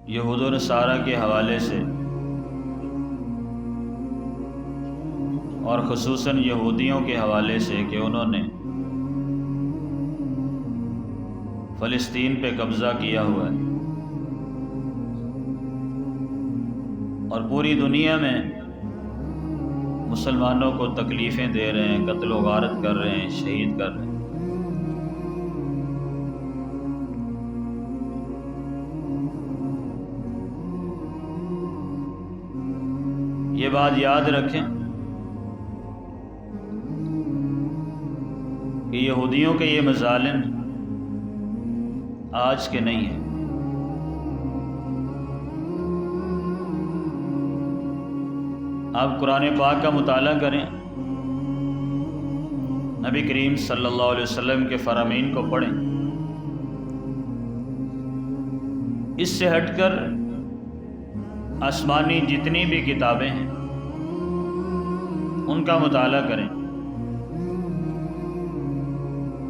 یہود و نصارہ کے حوالے سے اور خصوصاً یہودیوں کے حوالے سے کہ انہوں نے فلسطین پہ قبضہ کیا ہوا ہے اور پوری دنیا میں مسلمانوں کو تکلیفیں دے رہے ہیں، قتل و غارت کر رہے ہیں، شہید کر رہے ہیں۔ یہ بات یاد رکھیں کہ یہودیوں کے یہ مظالم آج کے نہیں ہیں۔ آپ قرآن پاک کا مطالعہ کریں، نبی کریم صلی اللہ علیہ وسلم کے فرامین کو پڑھیں، اس سے ہٹ کر آسمانی جتنی بھی کتابیں ہیں ان کا مطالعہ کریں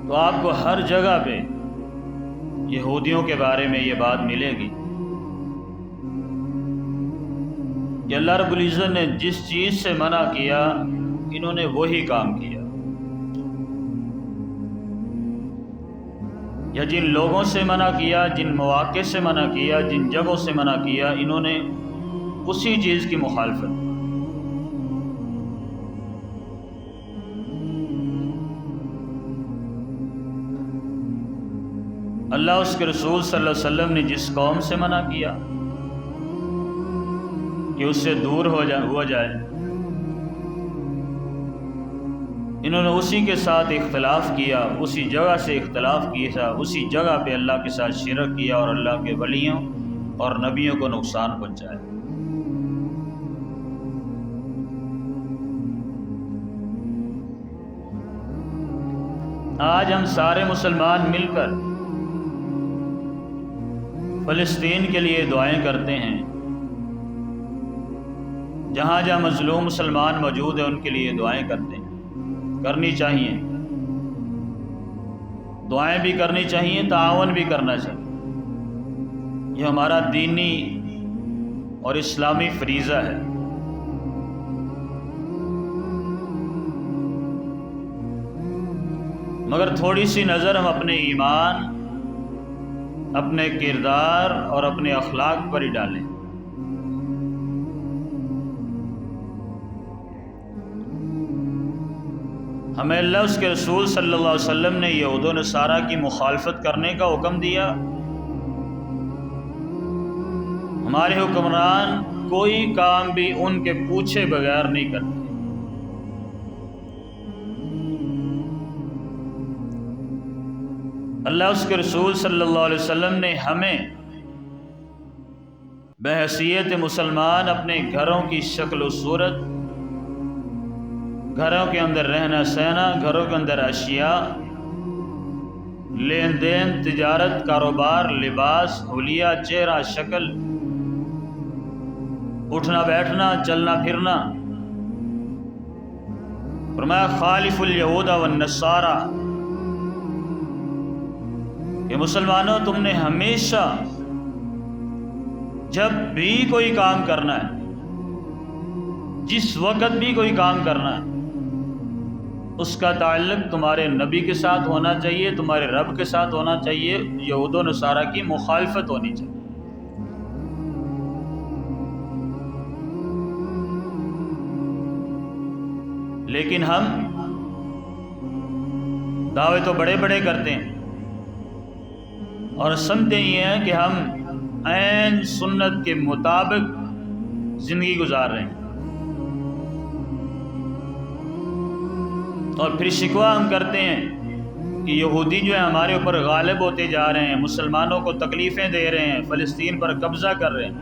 تو آپ کو ہر جگہ پہ یہودیوں کے بارے میں یہ بات ملے گی کہ اللہ رب العزت نے جس چیز سے منع کیا انہوں نے وہی کام کیا، یا جن لوگوں سے منع کیا، جن مواقع سے منع کیا، جن جگہوں سے منع کیا، انہوں نے اسی چیز کی مخالفت۔ اللہ اس کے رسول صلی اللہ علیہ وسلم نے جس قوم سے منع کیا کہ اس سے دور ہو جائے، انہوں نے اسی کے ساتھ اختلاف کیا، اسی جگہ سے اختلاف کیا، اسی جگہ پہ اللہ کے ساتھ شرک کیا اور اللہ کے ولیوں اور نبیوں کو نقصان پہنچایا۔ آج ہم سارے مسلمان مل کر فلسطین کے لیے دعائیں کرتے ہیں، جہاں جہاں مظلوم مسلمان موجود ہیں ان کے لیے دعائیں کرتے ہیں، کرنی چاہیے، دعائیں بھی کرنی چاہیے، تعاون بھی کرنا چاہیے، یہ ہمارا دینی اور اسلامی فریضہ ہے۔ مگر تھوڑی سی نظر ہم اپنے ایمان، اپنے کردار اور اپنے اخلاق پر ہی ڈالیں۔ ہمیں اللہ اس کے رسول صلی اللہ علیہ وسلم نے یہود و نصارہ کی مخالفت کرنے کا حکم دیا، ہمارے حکمران کوئی کام بھی ان کے پوچھے بغیر نہیں کرتے۔ اللہ اس کے رسول صلی اللہ علیہ وسلم نے ہمیں بحیثیت مسلمان اپنے گھروں کی شکل و صورت، گھروں کے اندر رہنا سہنا، گھروں کے اندر اشیاء، لین دین، تجارت، کاروبار، لباس، حلیہ، چہرہ، شکل، اٹھنا بیٹھنا، چلنا پھرنا، فرمایا خالف الیہود والنصارى، کہ مسلمانوں تم نے ہمیشہ جب بھی کوئی کام کرنا ہے، جس وقت بھی کوئی کام کرنا ہے، اس کا تعلق تمہارے نبی کے ساتھ ہونا چاہیے، تمہارے رب کے ساتھ ہونا چاہیے، یہود و نصارہ کی مخالفت ہونی چاہیے۔ لیکن ہم دعوے تو بڑے بڑے کرتے ہیں اور سمجھتے یہ ہیں کہ ہم عین سنت کے مطابق زندگی گزار رہے ہیں، اور پھر شکوہ ہم کرتے ہیں کہ یہودی جو ہے ہمارے اوپر غالب ہوتے جا رہے ہیں، مسلمانوں کو تکلیفیں دے رہے ہیں، فلسطین پر قبضہ کر رہے ہیں۔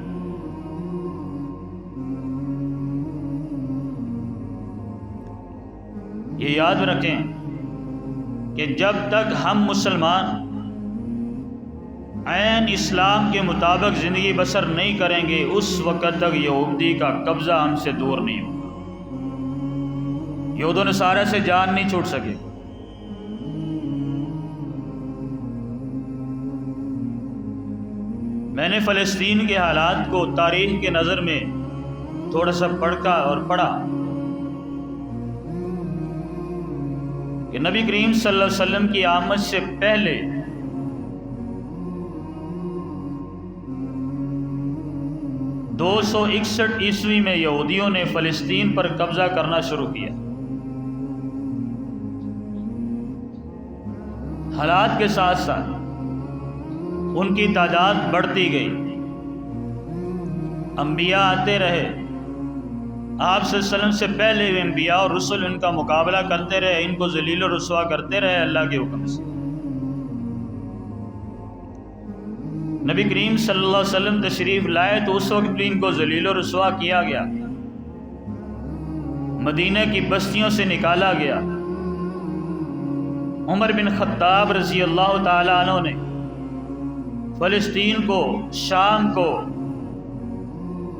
یہ یاد رکھیں کہ جب تک ہم مسلمان عین اسلام کے مطابق زندگی بسر نہیں کریں گے، اس وقت تک یہودی کا قبضہ ہم سے دور نہیں ہوگا، یہود و نصارہ سے جان نہیں چھوٹ سکے۔ میں نے فلسطین کے حالات کو تاریخ کے نظر میں تھوڑا سا پڑھا کہ نبی کریم صلی اللہ علیہ وسلم کی آمد سے پہلے 261 عیسوی میں یہودیوں نے فلسطین پر قبضہ کرنا شروع کیا۔ حالات کے ساتھ ساتھ ان کی تعداد بڑھتی گئی، انبیاء آتے رہے، آپ صلی اللہ علیہ وسلم سے پہلے بھی انبیاء اور رسل ان کا مقابلہ کرتے رہے، ان کو ذلیل و رسوا کرتے رہے اللہ کے حکم سے۔ نبی کریم صلی اللہ علیہ وسلم تشریف لائے تو اس وقت بھی ان کو ذلیل و رسوا کیا گیا، مدینہ کی بستیوں سے نکالا گیا۔ عمر بن خطاب رضی اللہ تعالی عنہ نے فلسطین کو، شام کو،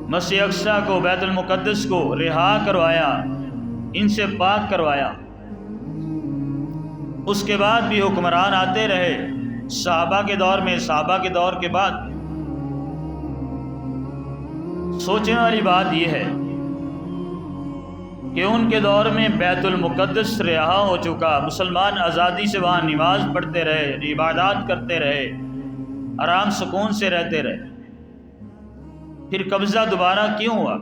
مسجد اقصی کو، بیت المقدس کو رہا کروایا، ان سے پاک کروایا۔ اس کے بعد بھی حکمران آتے رہے، صحابہ کے دور میں، صحابہ کے دور کے بعد۔ سوچنے والی بات یہ ہے کہ ان کے دور میں بیت المقدس رہا ہو چکا، مسلمان آزادی سے وہاں نماز پڑھتے رہے، عبادات کرتے رہے، آرام سکون سے رہتے رہے، پھر قبضہ دوبارہ کیوں ہوا؟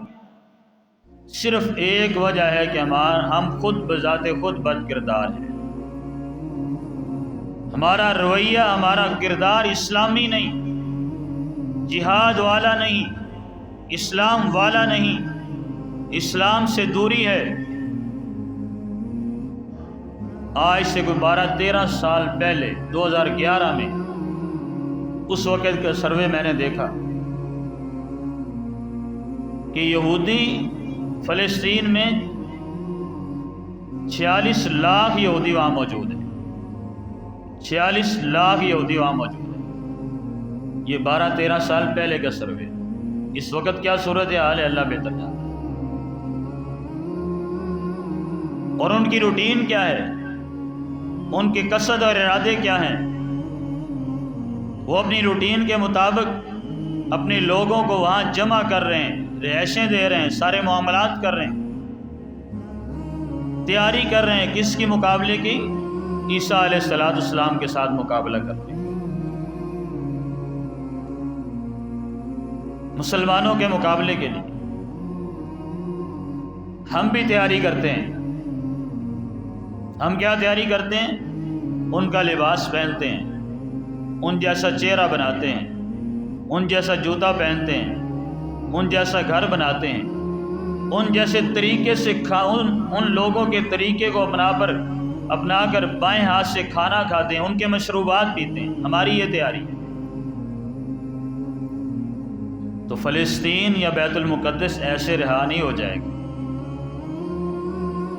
صرف ایک وجہ ہے کہ ہم خود بذات خود بد کردار ہیں، ہمارا رویہ، ہمارا کردار اسلامی نہیں، جہاد والا نہیں، اسلام والا نہیں، اسلام سے دوری ہے۔ آج سے کوئی 12-13 سال پہلے 2011 میں اس وقت کا سروے میں نے دیکھا کہ یہودی فلسطین میں 46 لاکھ یہودی وہاں موجود ہیں، 46 لاکھ یہودی وہاں موجود ہیں۔ یہ 12-13 سال پہلے کا سروے۔ اس وقت کیا صورت حال ہے اللہ بہتر جانتا ہے۔ اور ان کی روٹین کیا ہے، ان کے قصد اور ارادے کیا ہیں؟ وہ اپنی روٹین کے مطابق اپنے لوگوں کو وہاں جمع کر رہے ہیں، رہائشیں دے رہے ہیں، سارے معاملات کر رہے ہیں، تیاری کر رہے ہیں کس کے مقابلے کی؟ عیسیٰ علیہ السلام کے ساتھ مقابلہ کرتے ہیں، مسلمانوں کے مقابلے کے لیے۔ ہم بھی تیاری کرتے ہیں۔ ہم کیا تیاری کرتے ہیں؟ ان کا لباس پہنتے ہیں، ان جیسا چہرہ بناتے ہیں، ان جیسا جوتا پہنتے ہیں، ان جیسا گھر بناتے ہیں، ان جیسے طریقے سے ان لوگوں کے طریقے کو اپنا کر بائیں ہاتھ سے کھانا کھاتے ہیں، ان کے مشروبات پیتے ہیں۔ ہماری یہ تیاری ہے۔ تو فلسطین یا بیت المقدس ایسے رہا نہیں ہو جائے گا،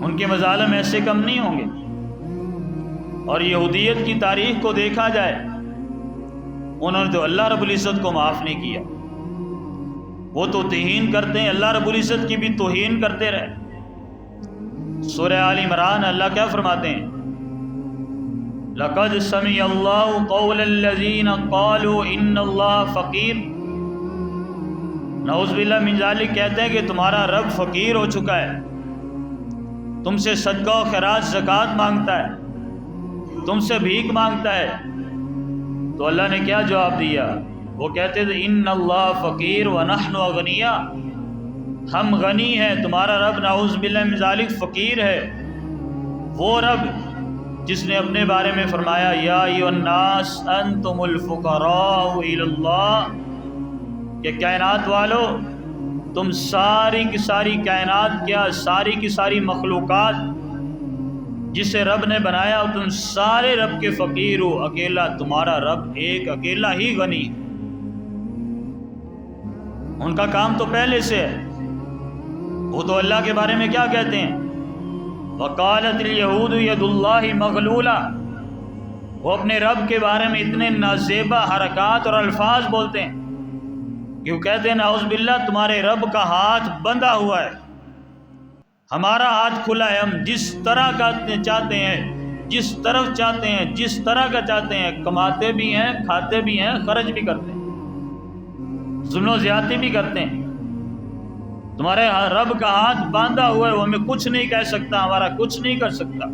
ان کے مظالم ایسے کم نہیں ہوں گے۔ اور یہودیت کی تاریخ کو دیکھا جائے، انہوں نے تو اللہ رب العزت کو معاف نہیں کیا، وہ تو توہین کرتے ہیں، اللہ رب العزت کی بھی توہین کرتے رہے۔ سورہ آل عمران اللہ کیا فرماتے ہیں؟ لَقَدْ سَمِعَ اللَّهُ قَوْلَ الَّذِينَ قَالُوا إِنَّ اللَّهَ فَقِيرٌ۔ نعوذ باللہ من ذالک، کہتے ہیں کہ تمہارا رب فقیر ہو چکا ہے، تم سے صدقہ و خیرات زکوٰۃ مانگتا ہے، تم سے بھیک مانگتا ہے۔ تو اللہ نے کیا جواب دیا؟ وہ کہتے تھے ان اللہ فقیر ونحن اغنیاء، ہم غنی ہیں، تمہارا رب نعوذ باللہ من ذالک فقیر ہے۔ وہ رب جس نے اپنے بارے میں فرمایا یا ایھا الناس انتم الفقراء الی اللہ، کہ کائنات والو تم ساری کی ساری کائنات، کیا ساری کی ساری مخلوقات جسے رب نے بنایا، تم سارے رب کے فقیر ہو، اکیلا تمہارا رب ایک اکیلا ہی غنی۔ ان کا کام تو پہلے سے ہے، وہ تو اللہ کے بارے میں کیا کہتے ہیں؟ وقالت اليہود ید اللہ مغلولہ، وہ اپنے رب کے بارے میں اتنے نازیبا حرکات اور الفاظ بولتے ہیں کہ وہ کہتے ہیں نعوذ باللہ تمہارے رب کا ہاتھ بندھا ہوا ہے، ہمارا ہاتھ کھلا ہے، ہم جس طرح کا چاہتے ہیں، جس طرف چاہتے ہیں، جس طرح کا چاہتے ہیں، کماتے بھی ہیں، کھاتے بھی ہیں، خرچ بھی کرتے ہیں۔ ظلم و زیادتی بھی کرتے ہیں. تمہارے رب کا ہاتھ باندھا ہوا ہے، وہ ہمیں کچھ نہیں کہہ سکتا، ہمارا کچھ نہیں کر سکتا.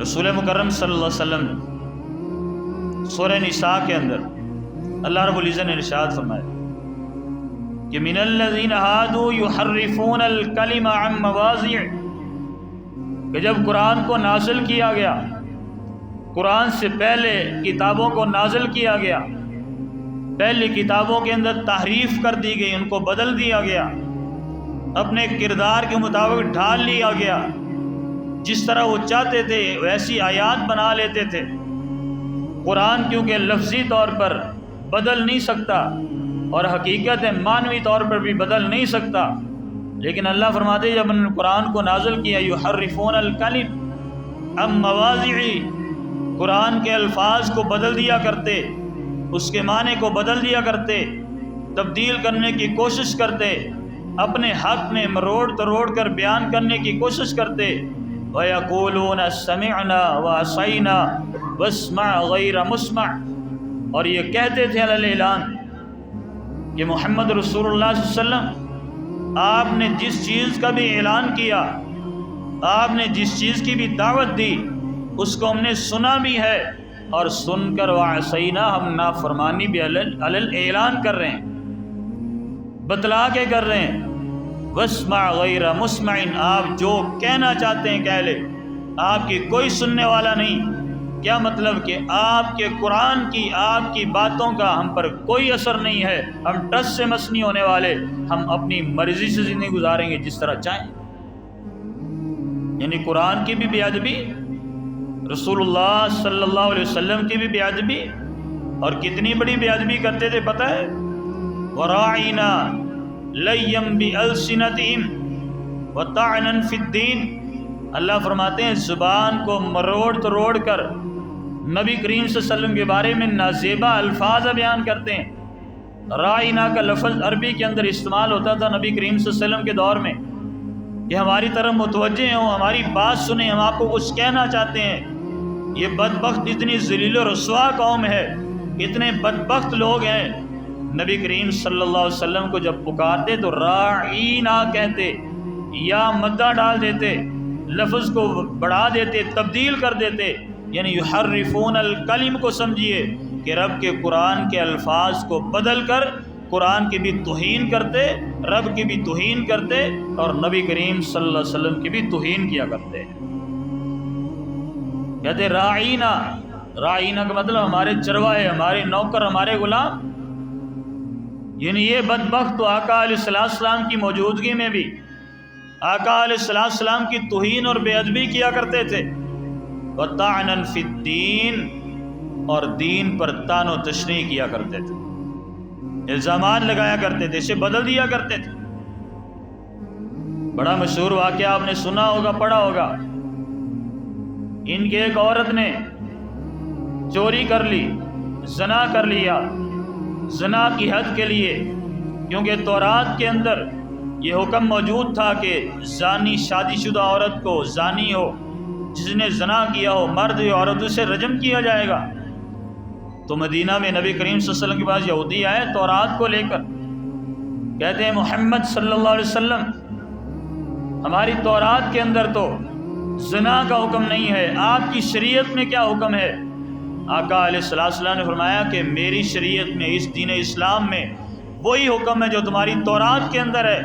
رسول مکرم صلی اللہ علیہ وسلم سورہ نساء کے اندر اللہ رب العزت نے ارشاد فرمایا کہ من الذین ہادوا یحرفون الکلم عن مواضعہ، کہ جب قرآن کو نازل کیا گیا، قرآن سے پہلے کتابوں کو نازل کیا گیا، پہلی کتابوں کے اندر تحریف کر دی گئی، ان کو بدل دیا گیا، اپنے کردار کے مطابق ڈھال لیا گیا، جس طرح وہ چاہتے تھے ویسی آیات بنا لیتے تھے. قرآن کیونکہ لفظی طور پر بدل نہیں سکتا اور حقیقت معنوی طور پر بھی بدل نہیں سکتا، لیکن اللہ فرماتے جب انہوں نے قرآن کو نازل کیا یحرفون الکلم عن مواضعہ، قرآن کے الفاظ کو بدل دیا کرتے، اس کے معنی کو بدل دیا کرتے، تبدیل کرنے کی کوشش کرتے، اپنے حق میں مروڑ تروڑ کر بیان کرنے کی کوشش کرتے. وَيَقُولُونَ سَمِعْنَا وَعَصَيْنَا وَاسْمَعْ غَيْرَ مُسْمَعْ، اور یہ کہتے تھے علی اعلان کہ محمد رسول اللہ صلی اللہ علیہ وسلم آپ نے جس چیز کا بھی اعلان کیا، آپ نے جس چیز کی بھی دعوت دی، اس کو ہم نے سنا بھی ہے اور سن کر وعصینا ہم نافرمانی بھی علی اعلان کر رہے ہیں، بتلا کے کر رہے ہیں. واسمع غیر مسمع، آپ جو کہنا چاہتے ہیں کہہ لے، آپ کی کوئی سننے والا نہیں. کیا مطلب کہ آپ کے قرآن کی، آپ کی باتوں کا ہم پر کوئی اثر نہیں ہے، ہم ٹس سے مس نہیں ہونے والے، ہم اپنی مرضی سے زندگی گزاریں گے جس طرح چاہیں. یعنی قرآن کی بھی بے ادبی، رسول اللہ صلی اللہ علیہ وسلم کی بھی بے ادبی، اور کتنی بڑی بے ادبی کرتے تھے پتہ ہے؟ وراعینا لیم بِأَلْسِنَتِهِمْ وَطَعْنًا فِي الدِّينِ، اللہ فرماتے ہیں زبان کو مروڑ تروڑ کر نبی کریم صلی اللہ علیہ وسلم کے بارے میں نازیبا الفاظ بیان کرتے ہیں. رائنا کا لفظ عربی کے اندر استعمال ہوتا تھا نبی کریم صلی اللہ علیہ وسلم کے دور میں کہ ہماری طرف متوجہ ہوں، ہماری بات سنیں، ہم آپ کو کچھ کہنا چاہتے ہیں. یہ بدبخت اتنی ذلیل و رسوا قوم ہے، اتنے بدبخت لوگ ہیں. نبی کریم صلی اللہ علیہ وسلم کو جب پکارتے تو راعینا کہتے، یا مدہ ڈال دیتے، لفظ کو بڑھا دیتے، تبدیل کر دیتے. یعنی یحرفون الکلم کو سمجھیے کہ رب کے قرآن کے الفاظ کو بدل کر قرآن کی بھی توہین کرتے، رب کی بھی توہین کرتے، اور نبی کریم صلی اللہ علیہ وسلم کی بھی توہین کیا کرتے. کہتے راعینا، راعینا کا مطلب ہمارے چرواہے، ہمارے نوکر، ہمارے غلام. یعنی یہ بدبخت تو آقا علیہ السلام کی موجودگی میں بھی آقا علیہ السلام کی توہین اور بے ادبی کیا کرتے تھے. وَطَعْنًا فِي الدِّينِ، اور دین پر طعن و تشنیع کیا کرتے تھے، الزامات لگایا کرتے تھے، اسے بدل دیا کرتے تھے. بڑا مشہور واقعہ آپ نے سنا ہوگا، پڑھا ہوگا. ان کی ایک عورت نے چوری کر لی، زنا کر لیا، زنا کی حد کے لیے، کیونکہ تورات کے اندر یہ حکم موجود تھا کہ زانی شادی شدہ عورت کو، زانی ہو، جس نے زنا کیا ہو، مرد یا عورت، اسے رجم کیا جائے گا. تو مدینہ میں نبی کریم صلی اللہ علیہ وسلم کے پاس یہودی آئے تورات کو لے کر، کہتے ہیں محمد صلی اللہ علیہ وسلم ہماری تورات کے اندر تو زنا کا حکم نہیں ہے، آپ کی شریعت میں کیا حکم ہے؟ آقا علیہ السلام نے فرمایا کہ میری شریعت میں، اس دین اسلام میں وہی حکم ہے جو تمہاری تورات کے اندر ہے.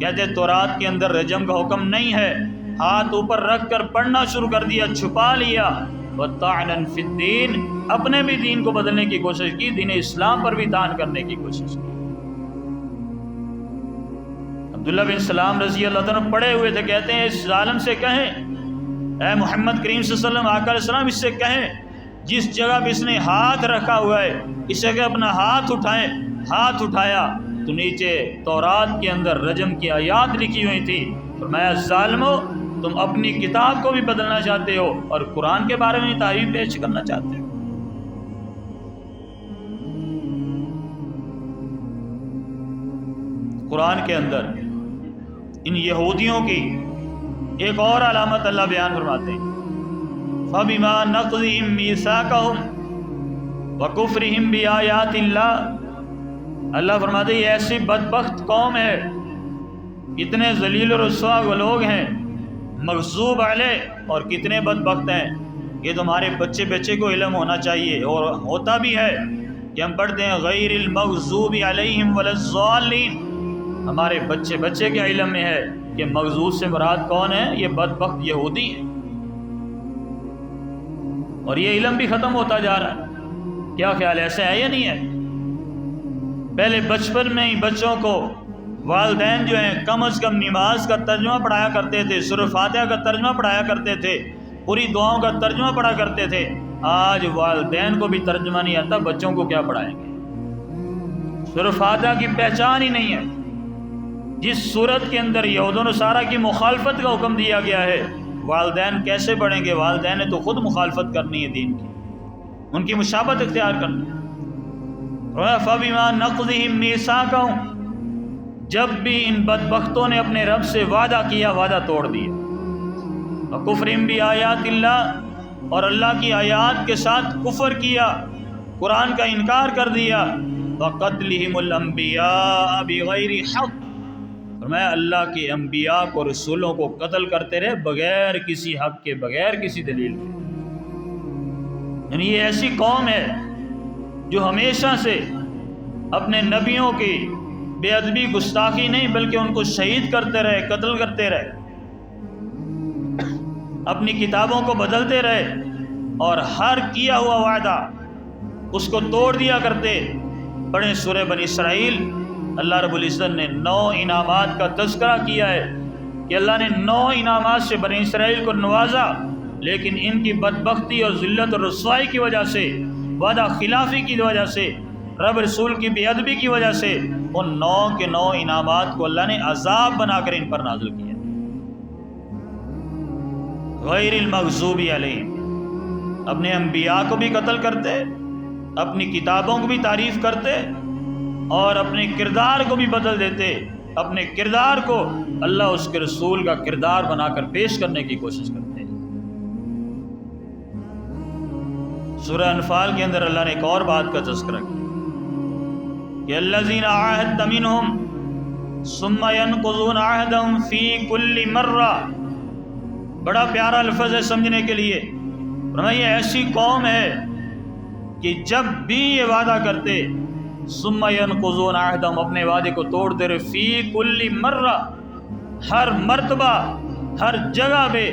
کہتے تورات کے اندر رجم کا حکم نہیں ہے. ہاتھ اوپر رکھ کر پڑھنا شروع کر دیا، چھپا لیا. وَطَعْنًا فِي الدِّينِ، اپنے بھی دین کو بدلنے کی کوشش کی، دین اسلام پر بھی طعن کرنے کی کوشش کی. عبداللہ بن سلام رضی اللہ تعالیٰ پڑے ہوئے تھے، کہتے ہیں اس ظالم سے کہیں، اے محمد کریم صلی اللہ علیہ وسلم، آقا علیہ السلام اس سے کہیں جس جگہ پہ اس نے ہاتھ رکھا ہوا ہے اس جگہ اپنا ہاتھ اٹھائیں. ہاتھ اٹھایا تو نیچے تورات کے اندر رجم کی آیات لکھی ہوئی تھی. فرمایا ظالمو، تم اپنی کتاب کو بھی بدلنا چاہتے ہو اور قرآن کے بارے میں تعریف پیش کرنا چاہتے ہو. قرآن کے اندر ان یہودیوں کی ایک اور علامت اللہ بیان فرماتے ہیں، فَبِمَا نَقْضِهِمْ مِيثَاقَهُمْ وکفرہم بآیات اللہ، اللہ فرماتے ہیں یہ ایسی بدبخت قوم ہے، کتنے ذلیل و رسوا وہ لوگ ہیں، مغضوب علیہ، اور کتنے بدبخت ہیں۔ یہ تمہارے بچے بچے کو علم ہونا چاہیے، اور ہوتا بھی ہے کہ ہم پڑھتے ہیں غیر المغضوب علیہم ولا الضالین، ہمارے بچے بچے کے علم میں ہے کہ مغضوب سے مراد کون ہے؟ یہ بدبخت یہودی ہیں، اور یہ علم بھی ختم ہوتا جا رہا ہے۔ کیا خیال ہے، ایسا ہے یا نہیں ہے؟ پہلے بچپن میں ہی بچوں کو والدین جو ہیں کم از کم نماز کا ترجمہ پڑھایا کرتے تھے، سورہ فاتحہ کا ترجمہ پڑھایا کرتے تھے، پوری دعاؤں کا ترجمہ پڑھا کرتے تھے۔ آج والدین کو بھی ترجمہ نہیں آتا، بچوں کو کیا پڑھائیں گے؟ سورہ فاتحہ کی پہچان ہی نہیں ہے۔ جس صورت کے اندر یہود و نصارہ کی مخالفت کا حکم دیا گیا ہے، والدین کیسے پڑھیں گے؟ والدین نے تو خود مخالفت کرنی ہے دین کی، ان کی مشابہت اختیار کرنی ہے۔ فَبِمَا نَقْضِهِمْ مِيثَاقَهُمْ، جب بھی ان بدبختوں نے اپنے رب سے وعدہ کیا، وعدہ توڑ دیا۔ وَكُفْرِهِمْ بِآيَاتِ اللَّهِ، اور اللہ کی آیات کے ساتھ کفر کیا، قرآن کا انکار کر دیا۔ وَقَتْلِهِمُ الْأَنْبِيَاءَ بِغَيْرِ حَقٍّ، فرمایا اللہ کے انبیاء کو، رسولوں کو قتل کرتے رہے بغیر کسی حق کے، بغیر کسی دلیل کے۔ یعنی یہ ایسی قوم ہے جو ہمیشہ سے اپنے نبیوں کی بے ادبی، گستاخی نہیں بلکہ ان کو شہید کرتے رہے، قتل کرتے رہے، اپنی کتابوں کو بدلتے رہے، اور ہر کیا ہوا وعدہ اس کو توڑ دیا کرتے۔ پڑھیں سورہ بنی اسرائیل، اللہ رب العزت نے 9 انعامات کا تذکرہ کیا ہے کہ اللہ نے 9 انعامات سے بنی اسرائیل کو نوازا، لیکن ان کی بدبختی اور ذلت اور رسوائی کی وجہ سے، وعدہ خلافی کی وجہ سے، رب رسول کی بے ادبی کی وجہ سے، ان 9 کے 9 انعامات کو اللہ نے عذاب بنا کر ان پر نازل کیا۔ غیر المغضوب علیہم، اپنے انبیاء کو بھی قتل کرتے، اپنی کتابوں کو بھی تعریف کرتے، اور اپنے کردار کو بھی بدل دیتے۔ اپنے کردار کو اللہ اس کے رسول کا کردار بنا کر پیش کرنے کی کوشش کرتے۔ سورہ انفال کے اندر اللہ نے ایک اور بات کا تذکرہ کیا کہ الذین عاہدت منہم ثم ینقضون عہدہم فی کل مرہ، بڑا پیارا لفظ ہے سمجھنے کے لیے۔ فرمایا یہ ایسی قوم ہے کہ جب بھی یہ وعدہ کرتے، ثم ینقضون عہدہم، اپنے وعدے کو توڑتے رہے، فی کل مرہ، ہر مرتبہ، ہر جگہ پہ،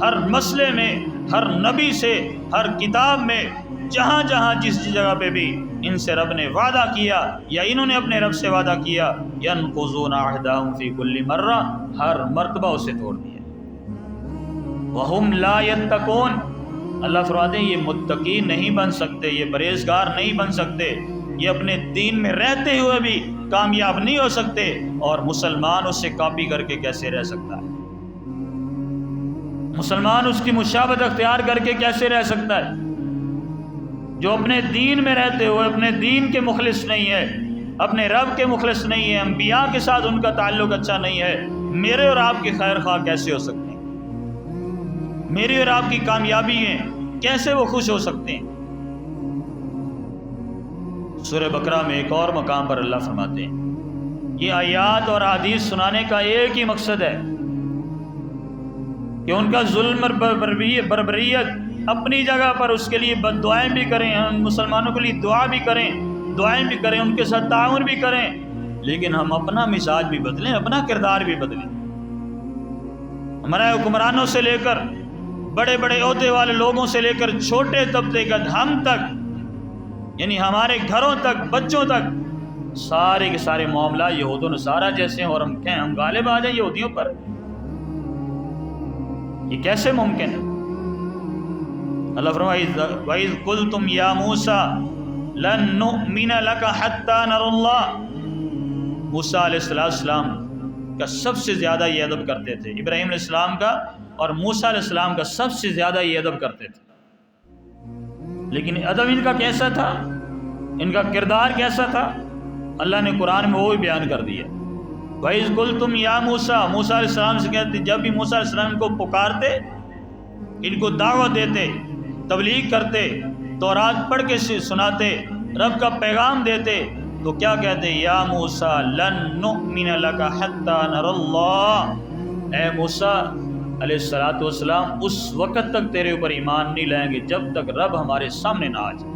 ہر مسئلے میں، ہر نبی سے، ہر کتاب میں، جہاں جہاں جس جگہ پہ بھی ان سے رب نے وعدہ کیا یا انہوں نے اپنے رب سے وعدہ کیا، ینقضون عہدہم فی کل مرہ، ہر مرتبہ اسے توڑ دیا۔ وہم لا یتقون، اللہ فرماتے ہیں یہ متقی نہیں بن سکتے، یہ پرہیزگار نہیں بن سکتے، یہ اپنے دین میں رہتے ہوئے بھی کامیاب نہیں ہو سکتے، اور مسلمان اس سے کاپی کر کے کیسے رہ سکتا ہے؟ مسلمان اس کی مشابہت اختیار کر کے کیسے رہ سکتا ہے؟ جو اپنے دین میں رہتے ہوئے اپنے دین کے مخلص نہیں ہے، اپنے رب کے مخلص نہیں ہے، انبیاء کے ساتھ ان کا تعلق اچھا نہیں ہے، میرے اور آپ کے خیر خواہ کیسے ہو سکتے ہیں؟ میری اور آپ کی کامیابی ہیں، کیسے وہ خوش ہو سکتے ہیں؟ سورہ بقرہ میں ایک اور مقام پر اللہ فرماتے ہیں یہ آیات اور احادیث سنانے کا ایک ہی مقصد ہے کہ ان کا ظلم اور بربریت اپنی جگہ پر، اس کے لیے بد دعائیں بھی کریں، ہم مسلمانوں کے لیے دعا بھی کریں، دعائیں بھی کریں، ان کے ساتھ تعاون بھی کریں، لیکن ہم اپنا مزاج بھی بدلیں، اپنا کردار بھی بدلیں۔ ہمارے حکمرانوں سے لے کر بڑے بڑے عہدے والے لوگوں سے لے کر چھوٹے طبقے کا ہم تک، یعنی ہمارے گھروں تک، بچوں تک، سارے کے سارے معاملہ یہود و نصارہ جیسے ہیں، اور ہم کہیں ہم غالب آ جائیں یہودیوں پر؟ یہ کیسے ممکن ہے؟ اللہ فرمائے وَإِذْ قُلْتُمْ يَا مُوسَى لَن نُؤْمِنَ لَكَ حَتَّى نَرَى اللَّهَ، موسیٰ علیہ السلام کا سب سے زیادہ یہ ادب کرتے تھے، ابراہیم علیہ السلام کا اور موسیٰ علیہ السلام کا سب سے زیادہ یہ ادب کرتے تھے، لیکن ادب ان کا کیسا تھا، ان کا کردار کیسا تھا، اللہ نے قرآن میں وہ بھی بیان کر دیا۔ وَإِذْ قُلْتُمْ يَا مُوسَى، موسیٰ علیہ السلام سے کہتے، جب بھی موسیٰ علیہ السلام کو پکارتے، ان کو دعوت دیتے، تبلیغ کرتے، تورات پڑھ کے سناتے، رب کا پیغام دیتے، تو کیا کہتے؟ یا موسیٰ لن نؤمن لک حتی نری اللہ، اے موسیٰ علیہ السلام اس وقت تک تیرے اوپر ایمان نہیں لائیں گے جب تک رب ہمارے سامنے نہ آ جائے۔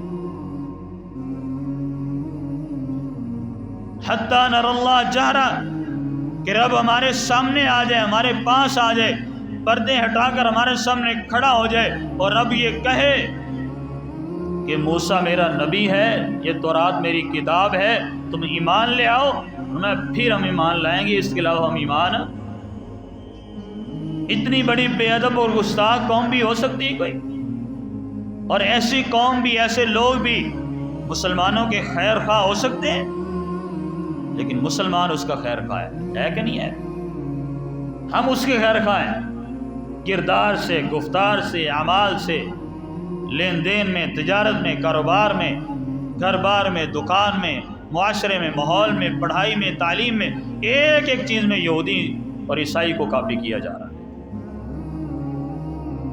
حتی نری اللہ جہرا، کہ رب ہمارے سامنے آ جائے، ہمارے پاس آ جائے، پردے ہٹا کر ہمارے سامنے کھڑا ہو جائے، اور رب یہ کہے کہ موسیٰ میرا نبی ہے، یہ تورات میری کتاب ہے، تم ایمان لے آؤ، پھر ہم ایمان لائیں گے، اس کے علاوہ ہم ایمان۔ اتنی بڑی بے ادب اور گستاخ قوم بھی ہو سکتی ہے کوئی؟ اور ایسی قوم بھی، ایسے لوگ بھی مسلمانوں کے خیر خواہ ہو سکتے ہیں؟ لیکن مسلمان اس کا خیر خواہ ہے کہ نہیں ہے؟ ہم اس کے خیر خواہ ہیں، کردار سے، گفتار سے، اعمال سے، لین دین میں، تجارت میں، کاروبار میں، گھر بار میں، دکان میں، معاشرے میں، ماحول میں، پڑھائی میں، تعلیم میں، ایک ایک چیز میں یہودی اور عیسائی کو کاپی کیا جا رہا ہے۔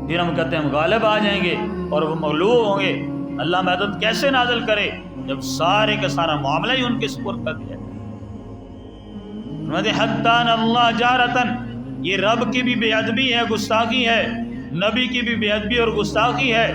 پھر ہم کہتے ہیں ہم غالب آ جائیں گے اور وہ مغلوب ہوں گے۔ اللہ مدد کیسے نازل کرے جب سارے کا سارا معاملہ ہی ان کے سپرد کر دیا؟ حتیٰ اللہ جارتن، یہ رب کی بھی بے ادبی ہے، گستاخی ہے، نبی کی بھی بے ادبی اور گستاخی ہے،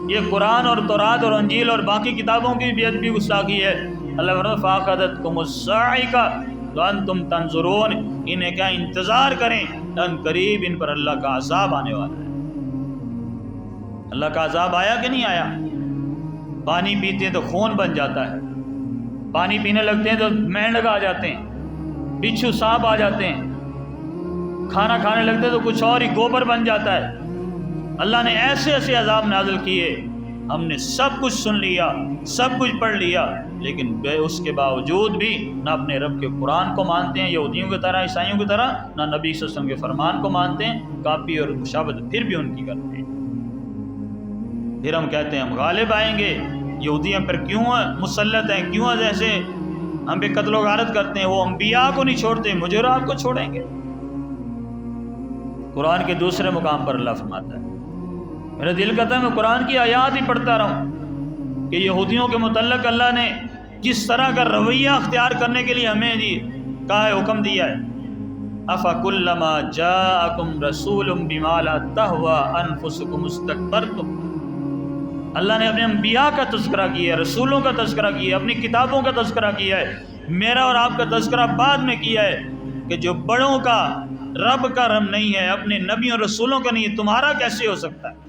یہ قرآن اور تورات اور انجیل اور باقی کتابوں کی بے ادبی گستاخی ہے۔ اللہ فرماتا ہے فَأَخَذَتْكُمُ الصَّاعِقَةُ وَأَنْتُمْ تَنظُرُونَ، انہیں کیا انتظار کریں، ان قریب ان پر اللہ کا عذاب آنے والا ہے۔ اللہ کا عذاب آیا کہ نہیں آیا؟ پانی پیتے ہیں تو خون بن جاتا ہے، پانی پینے لگتے ہیں تو مینڈک آ جاتے ہیں، بچھو سانپ آ جاتے ہیں، کھانا کھانے لگتے ہیں تو کچھ اور ہی گوبر بن جاتا ہے۔ اللہ نے ایسے ایسے عذاب نازل کیے، ہم نے سب کچھ سن لیا، سب کچھ پڑھ لیا، لیکن اس کے باوجود بھی نہ اپنے رب کے قرآن کو مانتے ہیں یہودیوں کی طرح، عیسائیوں کی طرح، نہ نبی صلی اللہ علیہ وسلم کے فرمان کو مانتے ہیں، کاپی اور مشابہت پھر بھی ان کی کرتے ہیں۔ پھر ہم کہتے ہیں ہم غالب آئیں گے، یہودی ہم پر کیوں مسلط ہیں، کیوں ایسے ہم پہ قتل و غارت کرتے ہیں؟ وہ انبیاء کو نہیں چھوڑتے، مجھے اور آپ کو چھوڑیں گے؟ قرآن کے دوسرے مقام پر اللہ فرماتا ہے، میرا دل کہتا ہے میں قرآن کی آیات ہی پڑھتا رہوں کہ یہودیوں کے متعلق اللہ نے کس طرح کا رویہ اختیار کرنے کے لیے ہمیں کہا ہے، حکم دیا ہے۔ أَفَكُلَّمَا جَاءَكُمْ رَسُولٌ بِمَا لَا تَهْوَىٰ أَنفُسُكُمُ اسْتَكْبَرْتُمْ، اللہ نے اپنے انبیاء کا تذکرہ کیا ہے، رسولوں کا تذکرہ کیا ہے، اپنی کتابوں کا تذکرہ کیا ہے، میرا اور آپ کا تذکرہ بعد میں کیا ہے کہ جو بڑوں کا رب کا رحم نہیں ہے، اپنے نبیوں رسولوں کا نہیں ہے، تمہارا کیسے ہو سکتا ہے؟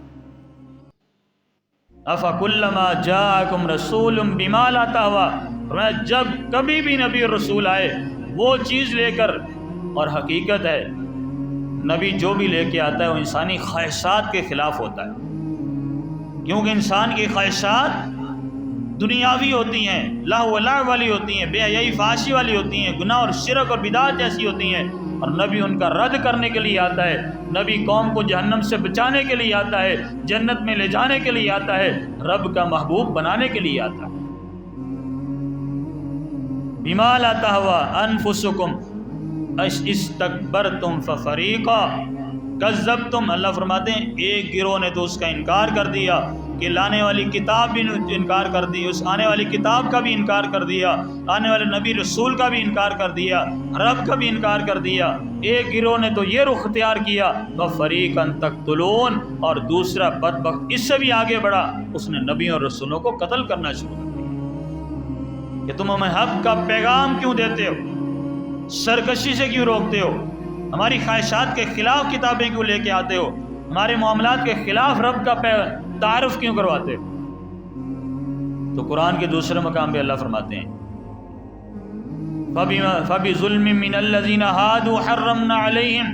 أَفَكُلَّمَا جَاءَكُمْ رَسُولٌ بِمَا لَا تَهْوَىٰ، جب کبھی بھی نبی اور رسول آئے وہ چیز لے کر، اور حقیقت ہے نبی جو بھی لے کے آتا ہے وہ انسانی خواہشات کے خلاف ہوتا ہے، کیونکہ انسان کی خواہشات دنیاوی ہوتی ہیں، لہو و لعب والی ہوتی ہیں، بے حیائی فحاشی والی ہوتی ہیں، گناہ اور شرک اور بدعت جیسی ہوتی ہیں، اور نبی ان کا رد کرنے کے لیے آتا ہے، نبی قوم کو جہنم سے بچانے کے لیے آتا ہے، جنت میں لے جانے کے لیے آتا ہے، رب کا محبوب بنانے کے لیے آتا ہے۔ بما لا تہویٰ انفسکم استکبرتم ففریقا کذبتم، اللہ فرماتے ہیں ایک گروہ نے تو اس کا انکار کر دیا کہ لانے والی کتاب بھی انکار کر دی، اس آنے والی کتاب کا بھی انکار کر دیا، آنے والے نبی رسول کا بھی انکار کر دیا، رب کا بھی انکار کر دیا۔ ایک گروہ نے تو یہ رخ اختیار کیا وَفَرِيقًا تَقْتُلُونَ، اور دوسرا بدبخت اس سے بھی آگے بڑھا، اس نے نبیوں اور رسولوں کو قتل کرنا شروع کر دیا کہ تم ہمیں حق کا پیغام کیوں دیتے ہو، سرکشی سے کیوں روکتے ہو، ہماری خواہشات کے خلاف کتابیں کیوں لے کے آتے ہو، ہمارے معاملات کے خلاف رب کا تعارف کیوں کرواتے ہو؟ تو قرآن کے دوسرے مقام پہ اللہ فرماتے ہیں فَبِظُلْمٍ مِّنَ الَّذِينَ هَادُوا حَرَّمْنَا عَلَيْهِمْ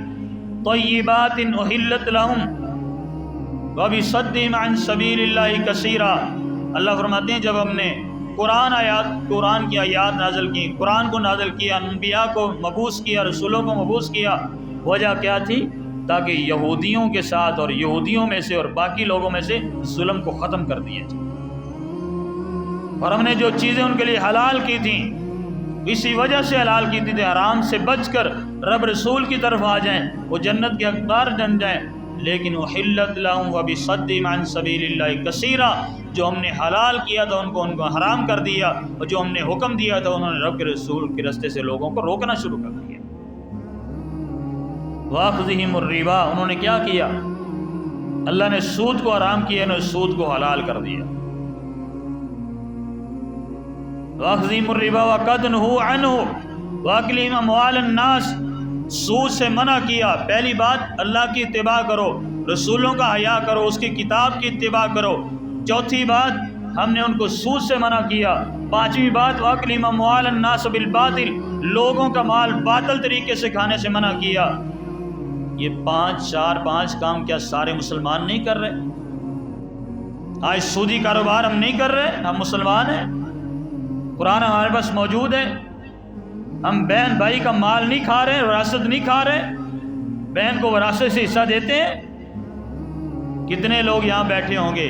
طَيِّبَاتٍ أُحِلَّتْ لَهُمْ وَبِصَدِّهِمْ عَن سَبِيلِ اللَّهِ كَثِيرًا، اللہ فرماتے ہیں جب ہم نے قرآن کی آیات نازل کی، قرآن کو نازل کیا، انبیاء کو مبعوث کیا، رسولوں کو مبعوث کیا، وجہ کیا تھی؟ تاکہ یہودیوں کے ساتھ اور یہودیوں میں سے اور باقی لوگوں میں سے ظلم کو ختم کر دیا جائے، اور ہم نے جو چیزیں ان کے لیے حلال کی تھیں اسی وجہ سے حلال کی تھی، حرام سے بچ کر رب رسول کی طرف آ جائیں، وہ جنت کے حقدار بن جائیں، لیکن احلت لهم وبصدهم عن سبیل اللہ کثیرا، جو ہم نے حلال کیا تھا ان کو حرام کر دیا، اور جو ہم نے حکم دیا تھا انہوں نے رب کے رسول کے راستے سے لوگوں کو روکنا شروع کر دیا۔ واخذہم الربا، انہوں نے کیا کیا؟ اللہ نے سود کو حرام کیا، انہوں نے سود کو حلال کر دیا۔ واخذہم الربا وقد نہوا عنہ واکلہم اموال الناس، سود سے منع کیا۔ پہلی بات اللہ کی اتباع کرو، رسولوں کا حیا کرو، اس کی کتاب کی اتباع کرو۔ چوتھی بات ہم نے ان کو سود سے منع کیا۔ پانچویں بات واکلہم اموال الناس بالباطل، لوگوں کا مال باطل طریقے سے کھانے سے منع کیا۔ یہ پانچ کام کیا سارے مسلمان نہیں کر رہے؟ آج سودی کاروبار ہم نہیں کر رہے؟ ہم مسلمان ہیں، قرآن ہمارے پاس موجود ہے، ہم بہن بھائی کا مال نہیں کھا رہے، وراثت نہیں کھا رہے، بہن کو وراثت سے حصہ دیتے ہیں۔ کتنے لوگ یہاں بیٹھے ہوں گے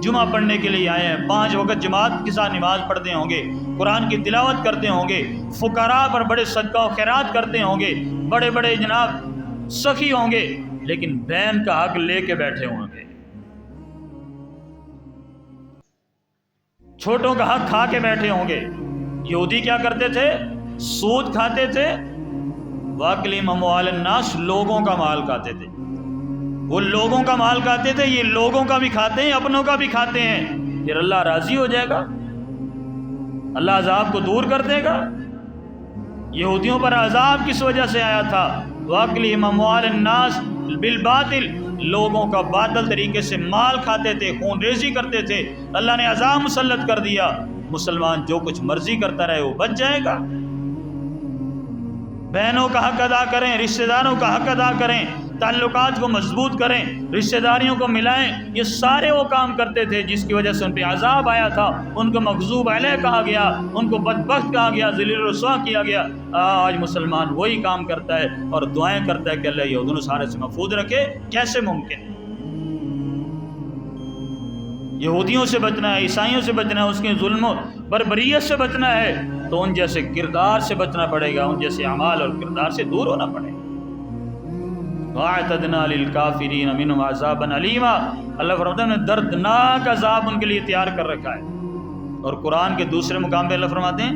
جمعہ پڑھنے کے لیے آئے ہیں، 5 وقت جماعت کے ساتھ نماز پڑھتے ہوں گے، قرآن کی تلاوت کرتے ہوں گے، فقراء پر بڑے صدقہ و خیرات کرتے ہوں گے، بڑے بڑے جناب سخی ہوں گے، لیکن بہن کا حق لے کے بیٹھے ہوں گے، چھوٹوں کا حق کھا کے بیٹھے ہوں گے۔ یہودی کیا کرتے تھے؟ سود کھاتے تھے۔ واکلہم اموال الناس، لوگوں کا مال کھاتے تھے۔ وہ لوگوں کا مال کھاتے تھے، یہ لوگوں کا بھی کھاتے ہیں، اپنوں کا بھی کھاتے ہیں۔ پھر اللہ راضی ہو جائے گا؟ اللہ عذاب کو دور کر دے گا؟ یہودیوں پر عذاب کس وجہ سے آیا تھا؟ واکلہم اموال الناس بالباطل، لوگوں کا باطل طریقے سے مال کھاتے تھے، خون ریزی کرتے تھے، اللہ نے عذاب مسلط کر دیا۔ مسلمان جو کچھ مرضی کرتا رہے وہ بچ جائے گا؟ بہنوں کا حق ادا کریں، رشتہ داروں کا حق ادا کریں، تعلقات کو مضبوط کریں، رشتہ داریوں کو ملائیں، یہ سارے وہ کام کرتے تھے جس کی وجہ سے ان پہ عذاب آیا تھا، ان کو مغضوب علیہ کہا گیا، ان کو بدبخت کہا گیا، ذلیل و رسوا کیا گیا۔ آج مسلمان وہی کام کرتا ہے اور دعائیں کرتا ہے کہ اللہ یہود و نصارہ سے محفوظ رکھے۔ کیسے ممکن ہے؟ یہودیوں سے بچنا ہے، عیسائیوں سے بچنا ہے، اس کے ظلم و بربریت سے بچنا ہے تو ان جیسے کردار سے بچنا پڑے گا، ان جیسے اعمال اور کردار سے دور ہونا پڑے گا۔ وَأَعْتَدْنَا لِلْكَافِرِينَ مِنْهُمْ عَذَابًا أَلِيمًا، اللہ فرماتا ہے دردناک عذاب ان کے لیے تیار کر رکھا ہے۔ اور قرآن کے دوسرے مقام پہ اللہ فرماتے ہیں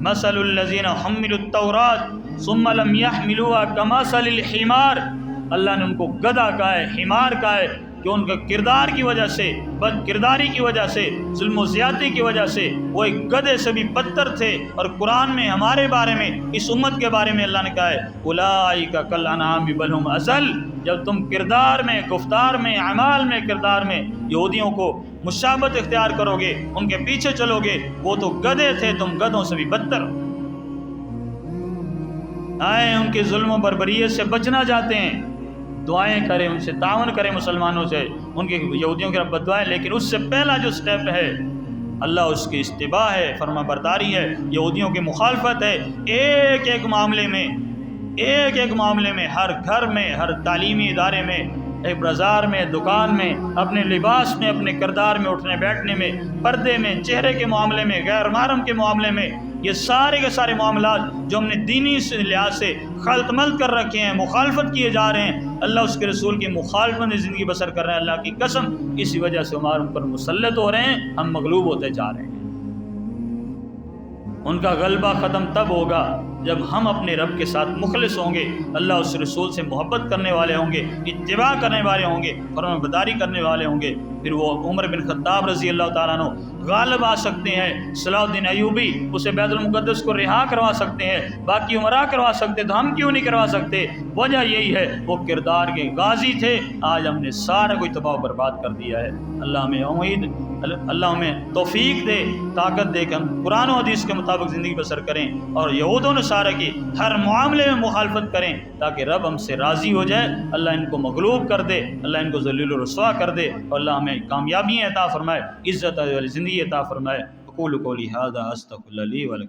مَثَلُ الَّذِينَ حُمِّلُوا التَّوْرَاةَ ثُمَّ لَمْ يَحْمِلُوهَا كَمَثَلِ الْحِمَارِ، اللہ نے ان کو گدھا کہا ہے، حمار کہا ہے، کہ ان کا کردار کی وجہ سے، بد کرداری کی وجہ سے، ظلم و زیادتی کی وجہ سے وہ ایک گدھے سے بھی بدتر تھے۔ اور قرآن میں ہمارے بارے میں، اس امت کے بارے میں اللہ نے کہا ہے اولئک کالانعام بل ہم اضل، جب تم کردار میں، گفتار میں، اعمال میں، کردار میں یہودیوں کو مشابہت اختیار کرو گے، ان کے پیچھے چلو گے، وہ تو گدھے تھے، تم گدھوں سے بھی بدتر۔ آئے ان کے ظلم و بربریت سے بچنا چاہتے ہیں، دعائیں کریں، ان سے تعاون کریں، مسلمانوں سے، ان کے یہودیوں کے رب بدعائیں، لیکن اس سے پہلا جو سٹیپ ہے اللہ اس کی اتباع ہے، فرما برداری ہے، یہودیوں کی مخالفت ہے۔ ایک ایک معاملے میں، ایک ایک معاملے میں، ہر گھر میں، ہر تعلیمی ادارے میں، ایک بازار میں، دکان میں، اپنے لباس میں، اپنے کردار میں، اٹھنے بیٹھنے میں، پردے میں، چہرے کے معاملے میں، غیر محرم کے معاملے میں، یہ سارے کے سارے معاملات جو ہم نے دینی لحاظ سے خلط ملط کر رکھے ہیں، مخالفت کیے جا رہے ہیں، اللہ اس کے رسول کی مخالفت میں زندگی بسر کر رہے ہیں، اللہ کی قسم اسی وجہ سے ہمارے اوپر مسلط ہو رہے ہیں، ہم مغلوب ہوتے جا رہے ہیں۔ ان کا غلبہ ختم تب ہوگا جب ہم اپنے رب کے ساتھ مخلص ہوں گے، اللہ اس رسول سے محبت کرنے والے ہوں گے، اتباع کرنے والے ہوں گے، فرمان برداری کرنے والے ہوں گے، پھر وہ عمر بن خطاب رضی اللہ تعالیٰ عنہ غالب آ سکتے ہیں، صلاح الدین ایوبی اسے بیت المقدس کو رہا کروا سکتے ہیں، باقی عمرہ کروا سکتے، تو ہم کیوں نہیں کروا سکتے؟ وجہ یہی ہے وہ کردار کے غازی تھے، آج ہم نے سارا کوئی تباہ و برباد کر دیا ہے۔ اللہ ہمیں امید، اللہ ہمیں توفیق دے، طاقت دے کہ ہم قرآن و حدیث کے مطابق زندگی بسر کریں اور یہود و نصارہ کی ہر معاملے میں مخالفت کریں تاکہ رب ہم سے راضی ہو جائے، اللہ ان کو مغلوب کر دے، اللہ ان کو ذلیل و رسوا کر دے، اور اللہ ہمیں کامیابی عطا فرمائے، عزت والی زندگی عطا فرمائے۔ اقول قولی ھذا استغفر اللہ لی ولکم۔